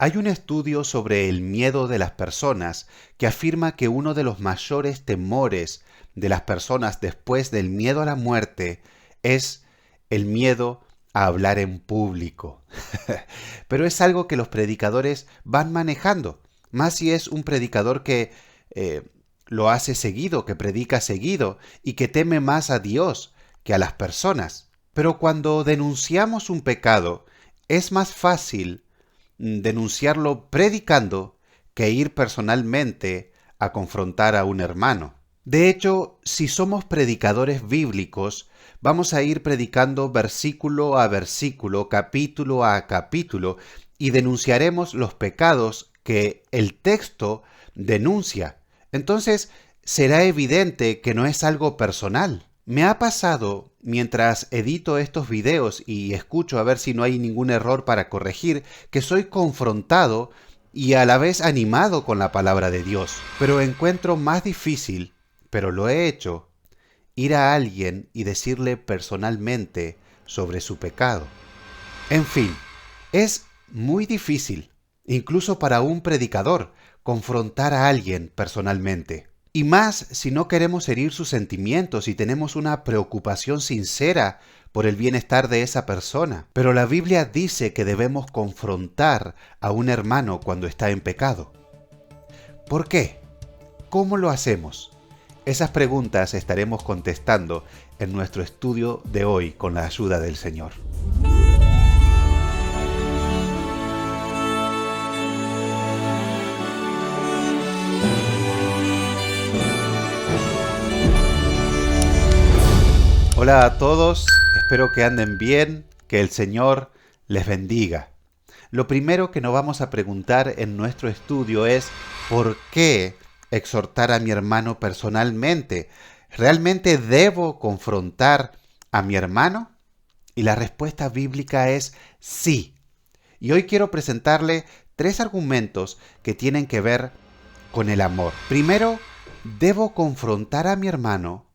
Hay un estudio sobre el miedo de las personas que afirma que uno de los mayores temores de las personas después del miedo a la muerte es el miedo a hablar en público. Pero es algo que los predicadores van manejando, más si es un predicador que eh, lo hace seguido, que predica seguido y que teme más a Dios que a las personas. Pero cuando denunciamos un pecado, es más fácil denunciarlo predicando que ir personalmente a confrontar a un hermano. De hecho, si somos predicadores bíblicos, vamos a ir predicando versículo a versículo, capítulo a capítulo, y denunciaremos los pecados que el texto denuncia. Entonces, será evidente que no es algo personal. Me ha pasado, mientras edito estos videos y escucho a ver si no hay ningún error para corregir, que soy confrontado y a la vez animado con la palabra de Dios. Pero encuentro más difícil, pero lo he hecho, ir a alguien y decirle personalmente sobre su pecado. En fin, es muy difícil, incluso para un predicador, confrontar a alguien personalmente. Y más si no queremos herir sus sentimientos y tenemos una preocupación sincera por el bienestar de esa persona. Pero la Biblia dice que debemos confrontar a un hermano cuando está en pecado. ¿Por qué? ¿Cómo lo hacemos? Esas preguntas estaremos contestando en nuestro estudio de hoy con la ayuda del Señor. Hola a todos, espero que anden bien, que el Señor les bendiga. Lo primero que nos vamos a preguntar en nuestro estudio es ¿por qué exhortar a mi hermano personalmente? ¿Realmente debo confrontar a mi hermano? Y la respuesta bíblica es sí. Y hoy quiero presentarle 3 argumentos que tienen que ver con el amor. Primero, debo confrontar a mi hermano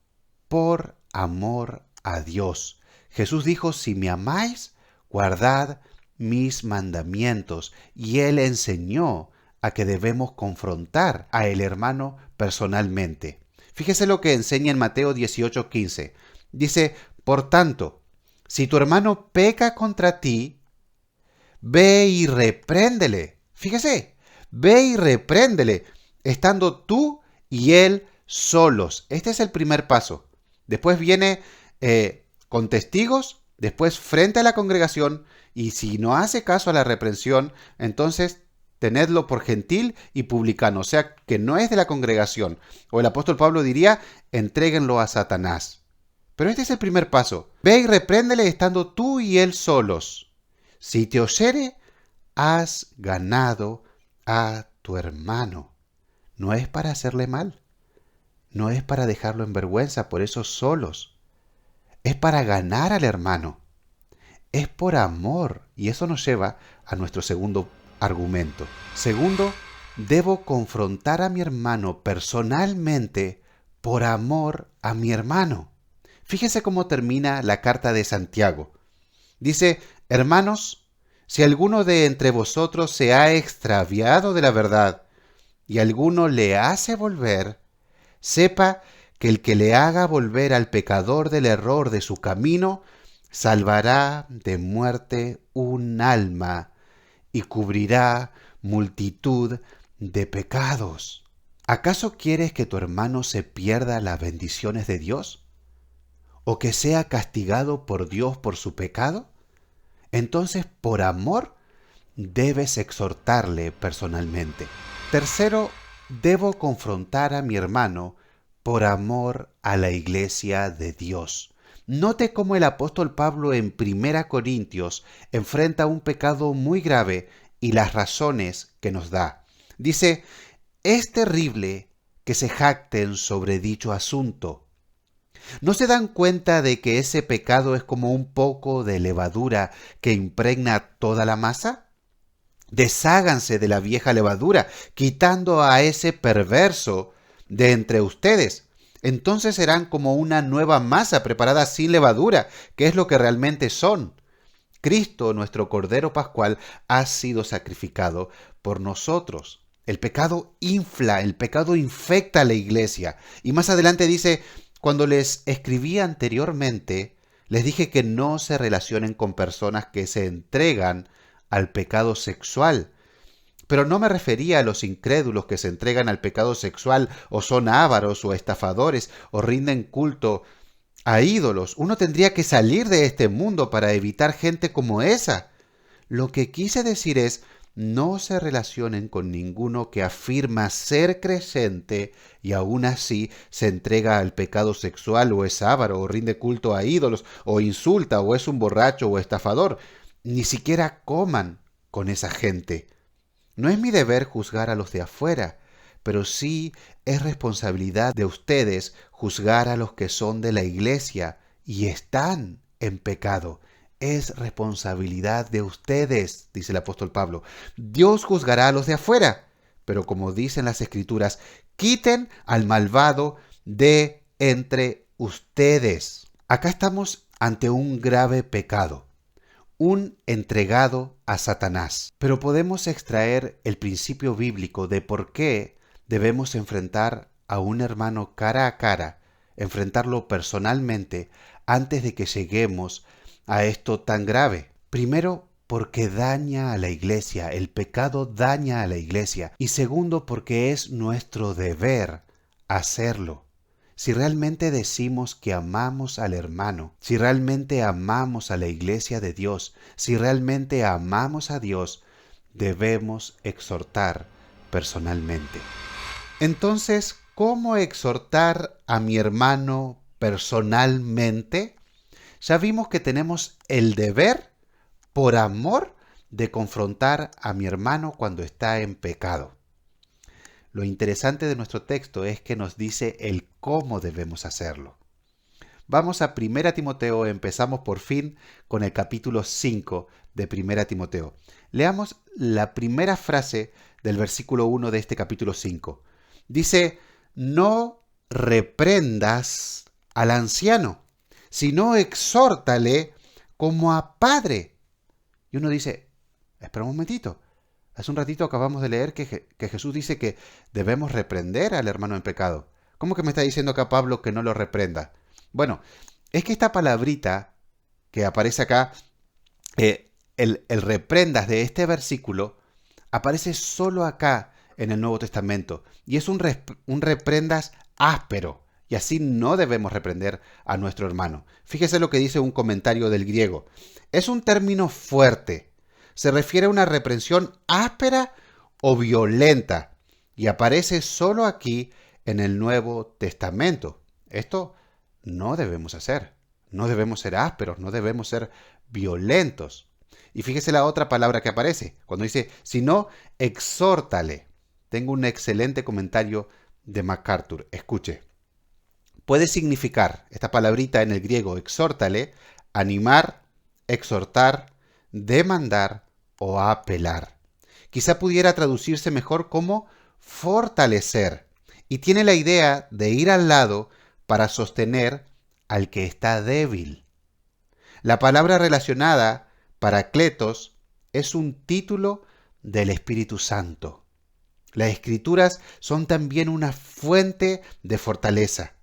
por amor a Dios. Jesús dijo, si me amáis, guardad mis mandamientos. Y Él enseñó a que debemos confrontar a el hermano personalmente. Fíjese lo que enseña en Mateo 18:15. Dice, por tanto, si tu hermano peca contra ti, ve y repréndele. Fíjese, ve y repréndele, estando tú y él solos. Este es el primer paso. Después viene con testigos, después frente a la congregación, y si no hace caso a la reprensión, entonces tenedlo por gentil y publicano, o sea que no es de la congregación. O el apóstol Pablo diría, entréguenlo a Satanás. Pero este es el primer paso. Ve y repréndele estando tú y él solos. Si te oyere, has ganado a tu hermano. No es para hacerle mal. No es para dejarlo en vergüenza por esos solos. Es para ganar al hermano. Es por amor. Y eso nos lleva a nuestro segundo argumento. Segundo, debo confrontar a mi hermano personalmente por amor a mi hermano. Fíjese cómo termina la carta de Santiago. Dice, hermanos, si alguno de entre vosotros se ha extraviado de la verdad y alguno le hace volver, sepa que el que le haga volver al pecador del error de su camino, salvará de muerte un alma y cubrirá multitud de pecados. ¿Acaso quieres que tu hermano se pierda las bendiciones de Dios? ¿O que sea castigado por Dios por su pecado? Entonces, por amor, debes exhortarle personalmente. Tercero, debo confrontar a mi hermano por amor a la iglesia de Dios. Note cómo el apóstol Pablo en 1 Corintios enfrenta un pecado muy grave y las razones que nos da. Dice, es terrible que se jacten sobre dicho asunto. ¿No se dan cuenta de que ese pecado es como un poco de levadura que impregna toda la masa? Desháganse de la vieja levadura, quitando a ese perverso de entre ustedes. Entonces serán como una nueva masa preparada sin levadura, que es lo que realmente son. Cristo, nuestro Cordero Pascual, ha sido sacrificado por nosotros. El pecado infla, el pecado infecta a la iglesia. Y más adelante dice, cuando les escribí anteriormente, les dije que no se relacionen con personas que se entregan al pecado sexual. Pero no me refería a los incrédulos que se entregan al pecado sexual o son ávaros o estafadores o rinden culto a ídolos. Uno tendría que salir de este mundo para evitar gente como esa. Lo que quise decir es, no se relacionen con ninguno que afirma ser creyente y aún así se entrega al pecado sexual o es avaro o rinde culto a ídolos o insulta o es un borracho o estafador. Ni siquiera coman con esa gente. No es mi deber juzgar a los de afuera, pero sí es responsabilidad de ustedes juzgar a los que son de la iglesia y están en pecado. Es responsabilidad de ustedes, dice el apóstol Pablo. Dios juzgará a los de afuera, pero como dicen las Escrituras, quiten al malvado de entre ustedes. Acá estamos ante un grave pecado, un entregado a Satanás. Pero podemos extraer el principio bíblico de por qué debemos enfrentar a un hermano cara a cara, enfrentarlo personalmente antes de que lleguemos a esto tan grave. Primero, porque daña a la iglesia, el pecado daña a la iglesia. Y segundo, porque es nuestro deber hacerlo. Si realmente decimos que amamos al hermano, si realmente amamos a la iglesia de Dios, si realmente amamos a Dios, debemos exhortar personalmente. Entonces, ¿cómo exhortar a mi hermano personalmente? Ya vimos que tenemos el deber, por amor, de confrontar a mi hermano cuando está en pecado. Lo interesante de nuestro texto es que nos dice el cómo debemos hacerlo. Vamos a 1 Timoteo, empezamos por fin con el capítulo 5 de 1 Timoteo. Leamos la primera frase del versículo 1 de este capítulo 5. Dice, no reprendas al anciano, sino exhórtale como a padre. Y uno dice, espera un momentito. Hace un ratito acabamos de leer que Jesús dice que debemos reprender al hermano en pecado. ¿Cómo que me está diciendo acá Pablo que no lo reprenda? Bueno, es que esta palabrita que aparece acá, el reprendas de este versículo, aparece solo acá en el Nuevo Testamento. Y es un reprendas áspero. Y así no debemos reprender a nuestro hermano. Fíjese lo que dice un comentario del griego. Es un término fuerte. Se refiere a una reprensión áspera o violenta y aparece solo aquí en el Nuevo Testamento. Esto no debemos hacer. No debemos ser ásperos, no debemos ser violentos. Y fíjese la otra palabra que aparece, cuando dice, sino exhórtale. Tengo un excelente comentario de MacArthur. Escuche. Puede significar, esta palabrita en el griego, exhórtale, animar, exhortar, demandar o apelar. Quizá pudiera traducirse mejor como fortalecer y tiene la idea de ir al lado para sostener al que está débil. La palabra relacionada, paracletos, es un título del Espíritu Santo. Las Escrituras son también una fuente de fortaleza.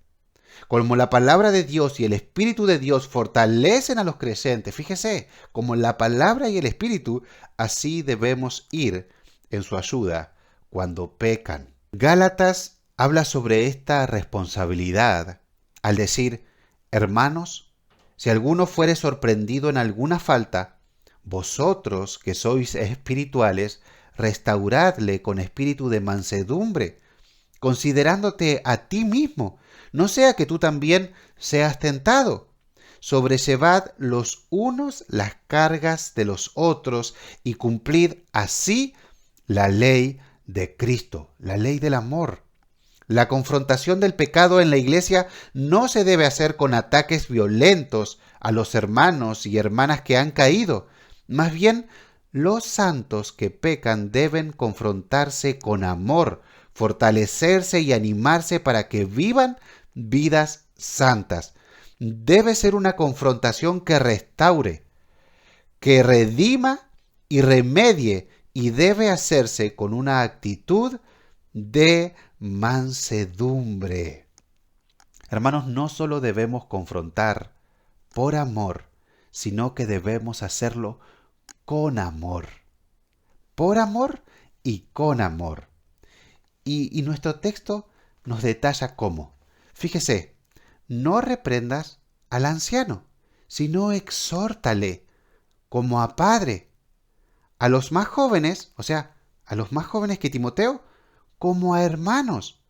Como la palabra de Dios y el Espíritu de Dios fortalecen a los creyentes, fíjese, como la palabra y el Espíritu, así debemos ir en su ayuda cuando pecan. Gálatas habla sobre esta responsabilidad al decir, hermanos, si alguno fuere sorprendido en alguna falta, vosotros que sois espirituales, restauradle con espíritu de mansedumbre, considerándote a ti mismo, no sea que tú también seas tentado. Sobrellevad los unos las cargas de los otros y cumplid así la ley de Cristo, la ley del amor. La confrontación del pecado en la iglesia no se debe hacer con ataques violentos a los hermanos y hermanas que han caído. Más bien, los santos que pecan deben confrontarse con amor, fortalecerse y animarse para que vivan vidas santas. Debe ser una confrontación que restaure, que redima y remedie, y debe hacerse con una actitud de mansedumbre. Hermanos, no solo debemos confrontar por amor, sino que debemos hacerlo con amor. Por amor y con amor. Y nuestro texto nos detalla cómo. Fíjese, no reprendas al anciano, sino exhórtale como a padre. A los más jóvenes, o sea, a los más jóvenes que Timoteo, como a hermanos.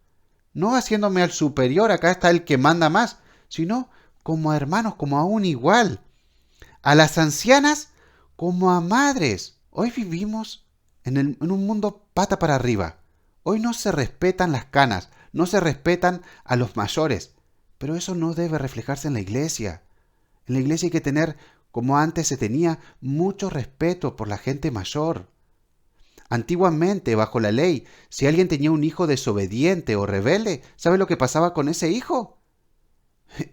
No haciéndome al superior, acá está el que manda más, sino como a hermanos, como a un igual. A las ancianas como a madres. Hoy vivimos en un mundo pata para arriba. Hoy no se respetan las canas, no se respetan a los mayores. Pero eso no debe reflejarse en la iglesia. En la iglesia hay que tener, como antes se tenía, mucho respeto por la gente mayor. Antiguamente, bajo la ley, si alguien tenía un hijo desobediente o rebelde, ¿sabe lo que pasaba con ese hijo?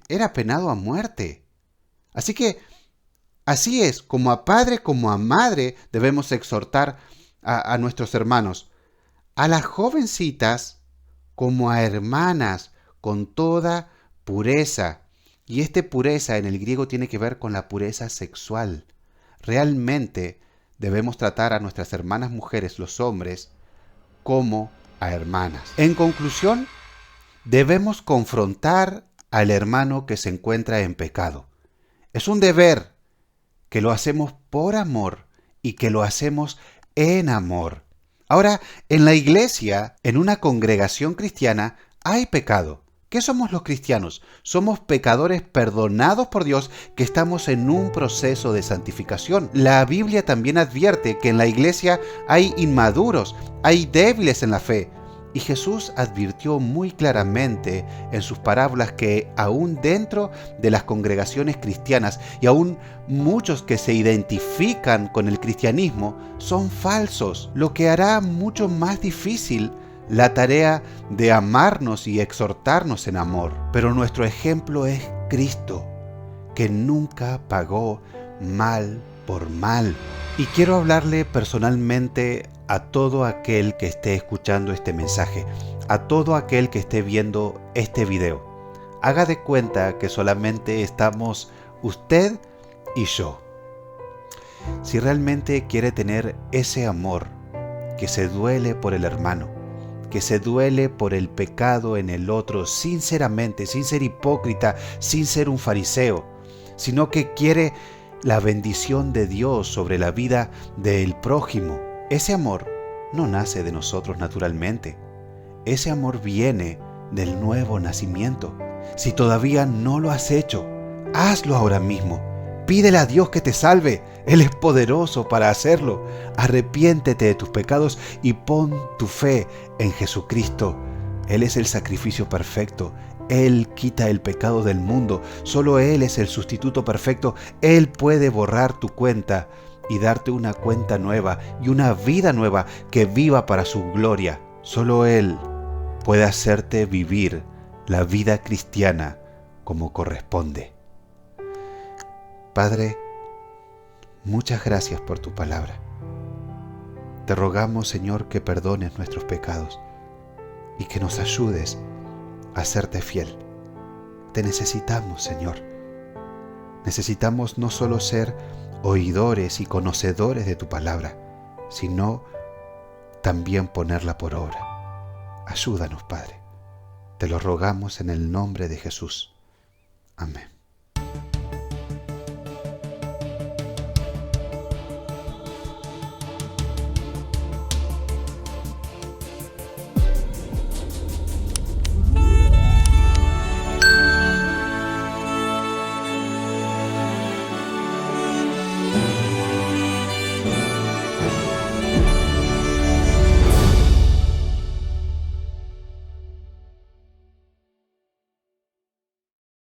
Era penado a muerte. Así que, así es, como a padre como a madre debemos exhortar a nuestros hermanos. A las jovencitas como a hermanas, con toda pureza. Y pureza en el griego tiene que ver con la pureza sexual. Realmente debemos tratar a nuestras hermanas mujeres, los hombres, como a hermanas. En conclusión, debemos confrontar al hermano que se encuentra en pecado. Es un deber que lo hacemos por amor y que lo hacemos en amor. Ahora, en la iglesia, en una congregación cristiana, hay pecado. ¿Qué somos los cristianos? Somos pecadores perdonados por Dios que estamos en un proceso de santificación. La Biblia también advierte que en la iglesia hay inmaduros, hay débiles en la fe. Y Jesús advirtió muy claramente en sus parábolas que aún dentro de las congregaciones cristianas y aún muchos que se identifican con el cristianismo son falsos, lo que hará mucho más difícil la tarea de amarnos y exhortarnos en amor. Pero nuestro ejemplo es Cristo, que nunca pagó mal por mal. Y quiero hablarle personalmente a todo aquel que esté escuchando este mensaje, a todo aquel que esté viendo este video. Haga de cuenta que solamente estamos usted y yo. Si realmente quiere tener ese amor, que se duele por el hermano, que se duele por el pecado en el otro, sinceramente, sin ser hipócrita, sin ser un fariseo, sino que quiere la bendición de Dios sobre la vida del prójimo. Ese amor no nace de nosotros naturalmente. Ese amor viene del nuevo nacimiento. Si todavía no lo has hecho, hazlo ahora mismo. Pídele a Dios que te salve. Él es poderoso para hacerlo. Arrepiéntete de tus pecados y pon tu fe en Jesucristo. Él es el sacrificio perfecto. Él quita el pecado del mundo. Solo Él es el sustituto perfecto. Él puede borrar tu cuenta y darte una cuenta nueva y una vida nueva que viva para su gloria. Solo Él puede hacerte vivir la vida cristiana como corresponde. Padre, muchas gracias por tu palabra. Te rogamos, Señor, que perdones nuestros pecados y que nos ayudes a serte fiel. Te necesitamos, Señor. Necesitamos no solo ser oidores y conocedores de tu palabra, sino también ponerla por obra. Ayúdanos, Padre. Te lo rogamos en el nombre de Jesús. Amén.